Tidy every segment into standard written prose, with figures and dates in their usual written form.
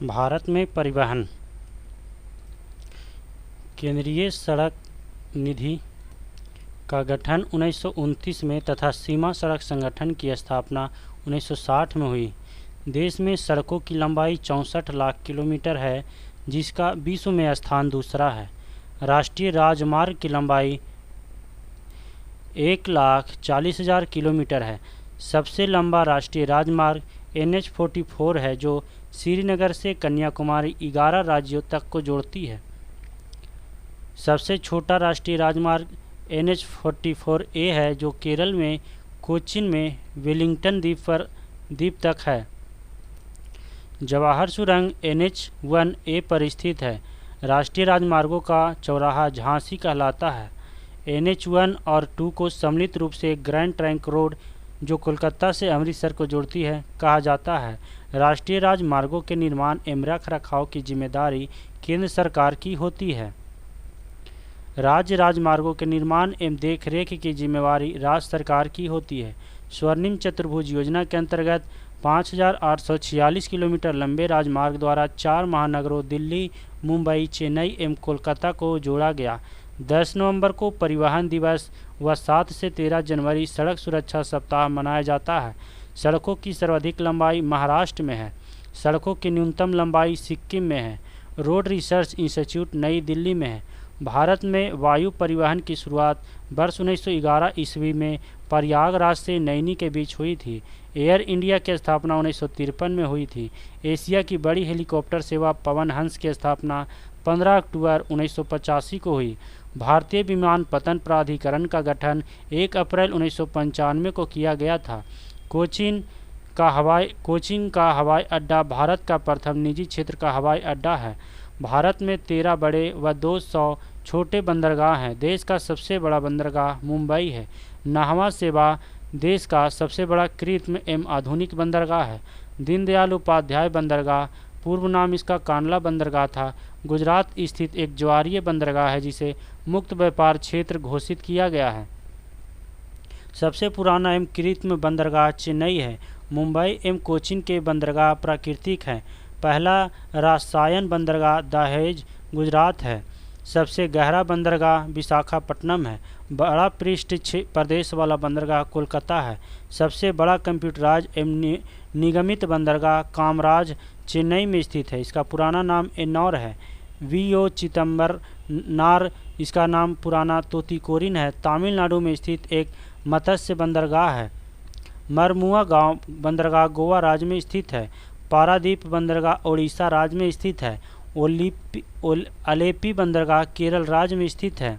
भारत में परिवहन केंद्रीय सड़क निधि का गठन 1929 में तथा सीमा सड़क संगठन की स्थापना 1960 में हुई। देश में सड़कों की लंबाई 64 लाख किलोमीटर है, जिसका विश्व में स्थान दूसरा है। राष्ट्रीय राजमार्ग की लंबाई 1,40,000 किलोमीटर है। सबसे लंबा राष्ट्रीय राजमार्ग NH-44 है, जो श्रीनगर से कन्याकुमारी 11 राज्यों तक को जोड़ती है। सबसे छोटा राष्ट्रीय राजमार्ग NH-44A है, जो केरल में कोचीन में वेलिंगटन द्वीप तक है। जवाहर सुरंग NH-1A पर स्थित है। राष्ट्रीय राजमार्गों का चौराहा झांसी कहलाता है। NH-1 और 2 को सम्मिलित रूप से ग्रैंड ट्रंक रोड, जो कोलकाता से अमृतसर को जोड़ती है, कहा जाता है। राष्ट्रीय राजमार्गों के निर्माण एवं रखरखाव की जिम्मेदारी केंद्र सरकार की होती है। राज्य राजमार्गों के निर्माण एवं देखरेख की जिम्मेवारी राज्य सरकार की होती है। स्वर्णिम चतुर्भुज योजना के अंतर्गत 5,846 किलोमीटर लंबे राजमार्ग द्वारा 4 महानगरों दिल्ली, मुंबई, चेन्नई एवं कोलकाता को जोड़ा गया। 10 नवंबर को परिवहन दिवस व 7 से 13 जनवरी सड़क सुरक्षा सप्ताह मनाया जाता है। सड़कों की सर्वाधिक लंबाई महाराष्ट्र में है। सड़कों की न्यूनतम लंबाई सिक्किम में है। रोड रिसर्च इंस्टीट्यूट नई दिल्ली में है। भारत में वायु परिवहन की शुरुआत वर्ष 1911 ईस्वी में प्रयागराज से नैनी के बीच हुई थी। एयर इंडिया की स्थापना 1953 में हुई थी। एशिया की बड़ी हेलीकॉप्टर सेवा पवन हंस की स्थापना 15 अक्टूबर 1985 को हुई। भारतीय विमानपत्तन प्राधिकरण का गठन 1 अप्रैल 1995 को किया गया था। कोचीन का हवाई अड्डा भारत का प्रथम निजी क्षेत्र का हवाई अड्डा है। भारत में 13 बड़े व 200 छोटे बंदरगाह हैं। देश का सबसे बड़ा बंदरगाह मुंबई है। नाहवा सेवा देश का सबसे बड़ा कृत्रिम एवं आधुनिक बंदरगाह है। दीनदयाल उपाध्याय बंदरगाह, पूर्व नाम इसका कांडला बंदरगाह था, गुजरात स्थित एक ज्वारीय बंदरगाह है, जिसे मुक्त व्यापार क्षेत्र घोषित किया गया है। सबसे पुराना एवं कृत्रिम बंदरगाह चेन्नई है। मुंबई एवं कोचीन के बंदरगाह प्राकृतिक हैं। पहला रसायन बंदरगाह दहेज, गुजरात है। सबसे गहरा बंदरगाह विशाखापट्टनम है। बड़ा पृष्ठ प्रदेश वाला बंदरगाह कोलकाता है। सबसे बड़ा कंप्यूटराइज एवं निगमित बंदरगाह कामराज चेन्नई में स्थित है। इसका पुराना नाम एन्नौर है। VO चिदम्बरनार इसका नाम पुराना तोतिकोरिन है। तमिलनाडु में स्थित एक मत्स्य बंदरगाह है। मरमुआ गांव बंदरगाह गोवा राज्य में स्थित है। पारादीप बंदरगाह ओडिशा राज्य में स्थित है। अलेपी बंदरगाह केरल राज्य में स्थित है।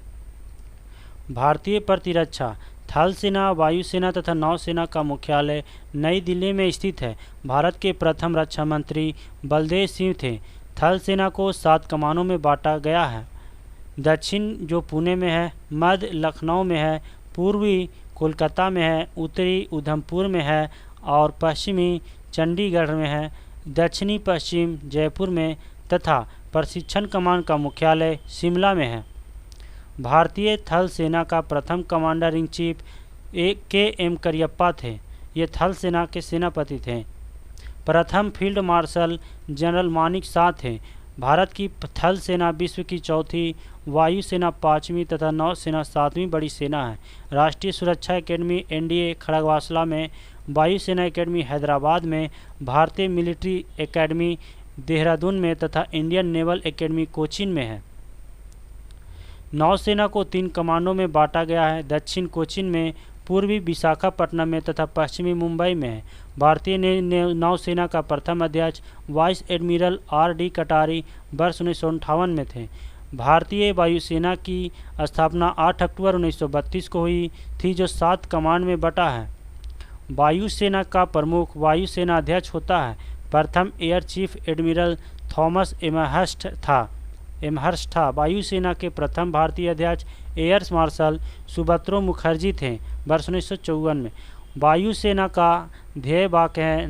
भारतीय प्रतिरक्षा थल सेना, वायुसेना तथा नौसेना का मुख्यालय नई दिल्ली में स्थित है। भारत के प्रथम रक्षा मंत्री बलदेव सिंह थे। थल सेना को 7 कमानों में बांटा गया है। दक्षिण जो पुणे में है, मध्य लखनऊ में है, पूर्वी कोलकाता में है, उत्तरी उधमपुर में है और पश्चिमी चंडीगढ़ में है। दक्षिणी पश्चिम जयपुर में तथा प्रशिक्षण कमान का मुख्यालय शिमला में है। भारतीय थल सेना का प्रथम commander in chief KM Cariappa थे। ये थल सेना के सेनापति थे। प्रथम field marshal general Manik Shah थे। भारत की थल सेना विश्व की चौथी, वायुसेना 5वीं तथा नौसेना 7वीं बड़ी सेना है। राष्ट्रीय सुरक्षा एकेडमी NDA खड़गवासला में, वायुसेना एकेडमी हैदराबाद में, भारतीय मिलिट्री एकेडमी देहरादून में तथा इंडियन नेवल एकेडमी कोचीन में है। नौसेना को 3 कमांडों में बांटा गया है। दक्षिण कोचीन में, पूर्वी विशाखापट्टनम में तथा पश्चिमी मुंबई में है। भारतीय नौसेना का प्रथम अध्यक्ष वाइस एडमिरल RD कटारी वर्ष 1958 में थे। भारतीय वायुसेना की स्थापना 8 अक्टूबर 1932 को हुई थी, जो 7 कमांड में बटा है। वायुसेना का प्रमुख वायुसेना अध्यक्ष होता है। प्रथम air chief admiral Thomas Amherst था। वायुसेना के प्रथम भारतीय अध्यक्ष एयर मार्शल सुब्रतो मुखर्जी थे वर्ष 1954 में। वायुसेना का ध्येय वाक्य है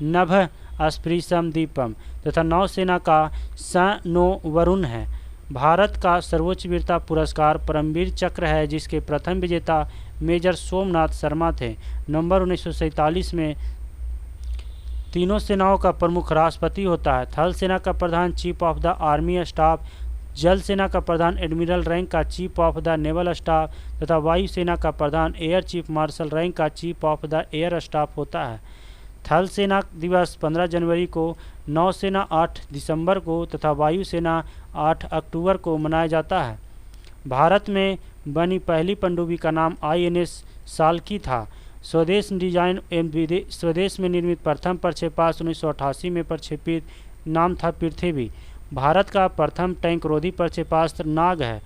नभ स्पृशम दीपम तथा नौसेना का स नो वरुण है। भारत का सर्वोच्च वीरता पुरस्कार परमवीर चक्र है, जिसके प्रथम विजेता मेजर सोमनाथ शर्मा थे। नवंबर 1947 में तीनों सेनाओं का प्रमुख राष्ट्रपति होता है। थल सेना का प्रधान chief of the army staff, जल सेना का प्रधान एडमिरल रैंक का chief of the naval staff तथा वायु सेना का प्रधान एयर चीफ मार्शल रैंक का chief of the air staff होता है। थल सेना दिवस 15 जनवरी को, नौसेना 8 दिसंबर को तथा वायु सेना 8 अक्टूबर को मनाया जाता है। भारत में बनी पहली पनडुब्बी का नाम INS साल्की था। स्वदेश डिजाइन एवं स्वदेश में निर्मित प्रथम प्रक्षेपास्त्र 1988 में प्रक्षेपित नाम था पृथ्वी। भारत का प्रथम टैंक रोधी प्रक्षेपास्त्र नाग है।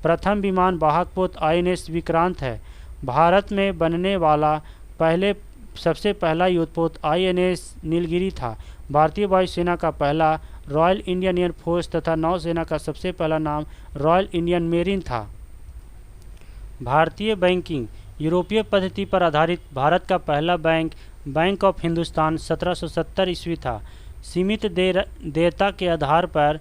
प्रथम विमान वाहक पोत INS विक्रांत है। भारत में बनने वाला सबसे पहला युद्धपोत INS नीलगिरी था। भारतीय वायुसेना का पहला रॉयल इंडियन एयर फोर्स तथा नौसेना का सबसे पहला नाम रॉयल इंडियन मेरीन था। भारतीय बैंकिंग। यूरोपीय पद्धति पर आधारित भारत का पहला बैंक ऑफ हिंदुस्तान 1770 ईस्वी था। सीमित देयता के आधार पर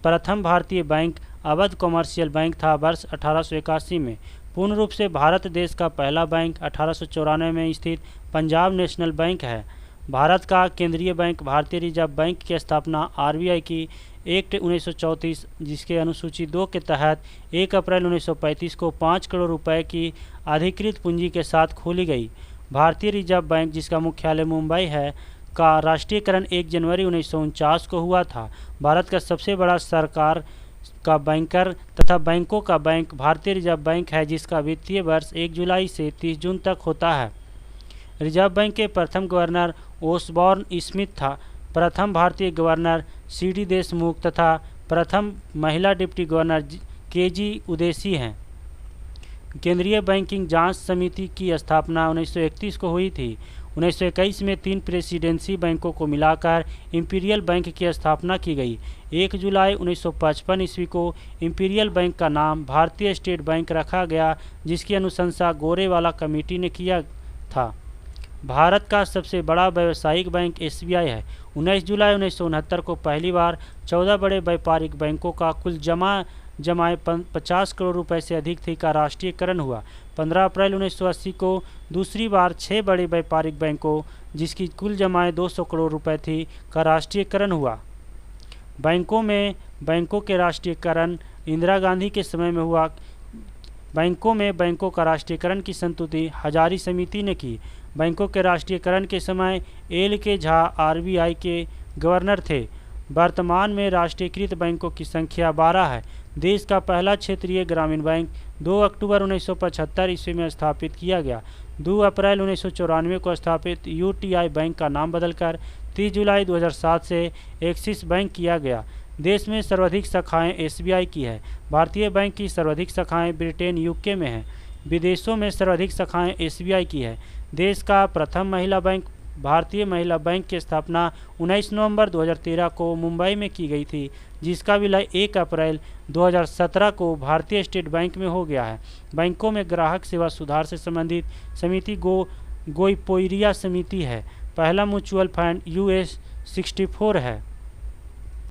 प्रथम भारतीय बैंक अवध कॉमर्शियल बैंक था वर्ष 1881 में। पूर्ण रूप से भारत देश का पहला बैंक 1894 में स्थित पंजाब नेशनल बैंक है। भारत का केंद्रीय बैंक भारतीय रिजर्व बैंक की स्थापना RBI की एक्ट 1934 जिसके अनुसूची 2 के तहत 1 अप्रैल 1935 को 5 करोड़ रुपए की अधिकृत पूंजी के साथ खोली गई। भारतीय रिजर्व बैंक जिसका मुख्यालय मुंबई है का राष्ट्रीयकरण 1 जनवरी 1949 को हुआ था। भारत का सबसे बड़ा सरकार का बैंकर तथा बैंकों का बैंक भारतीय रिजर्व बैंक है जिसका वित्तीय वर्ष 1 जुलाई से 30 जून तक होता है। रिजर्व बैंक के प्रथम गवर्नर ओसबॉर्न स्मिथ था। प्रथम भारतीय गवर्नर CD देशमुख तथा प्रथम महिला डिप्टी गवर्नर KG उदेसी हैं। केंद्रीय बैंकिंग जांच समिति की स्थापना 1931 को हुई थी। 1921 में 3 प्रेसिडेंसी बैंकों को मिलाकर इंपीरियल बैंक की स्थापना की गई। 1 जुलाई 1955 ईस्वी को इंपीरियल बैंक का नाम भारतीय स्टेट बैंक रखा गया जिसकी अनुशंसा गोरेवाला कमेटी ने किया था। भारत का सबसे बड़ा व्यावसायिक बैंक SBI है। 19 जुलाई 1969 को पहली बार 14 बड़े व्यापारिक बैंकों का कुल जमाए 50 करोड़ रुपए से अधिक थी का राष्ट्रीयकरण हुआ। 15 अप्रैल 1980 को दूसरी बार 6 बड़े व्यापारिक बैंकों जिसकी कुल जमाए 200 करोड़ रुपए थी का राष्ट्रीयकरण हुआ। बैंकों के राष्ट्रीयकरण इंदिरा गांधी के समय में हुआ। बैंकों का राष्ट्रीयकरण की संस्तुति हजारी समिति ने की। बैंकों के राष्ट्रीयकरण के समय L.K. झा RBI के गवर्नर थे। वर्तमान में राष्ट्रीयकृत बैंकों की संख्या 12 है। देश का पहला क्षेत्रीय ग्रामीण बैंक 2 अक्टूबर 1975 ईस्वी में स्थापित किया गया। 2 अप्रैल 1994 को स्थापित UTI बैंक का नाम बदलकर 30 जुलाई 2007 से एक्सिस बैंक किया गया। देश में सर्वाधिक शाखाएं SBI की है। भारतीय बैंक की सर्वाधिक शाखाएं ब्रिटेन UK में हैं। विदेशों में सर्वाधिक शाखाएं SBI की है। देश का प्रथम महिला बैंक भारतीय महिला बैंक की स्थापना 19 नवंबर 2013 को मुंबई में की गई थी जिसका विलय 1 अप्रैल 2017 को भारतीय स्टेट बैंक में हो गया है। बैंकों में ग्राहक सेवा सुधार से संबंधित समिति गोइपोरिया समिति है। पहला म्यूचुअल फंड US 64 है।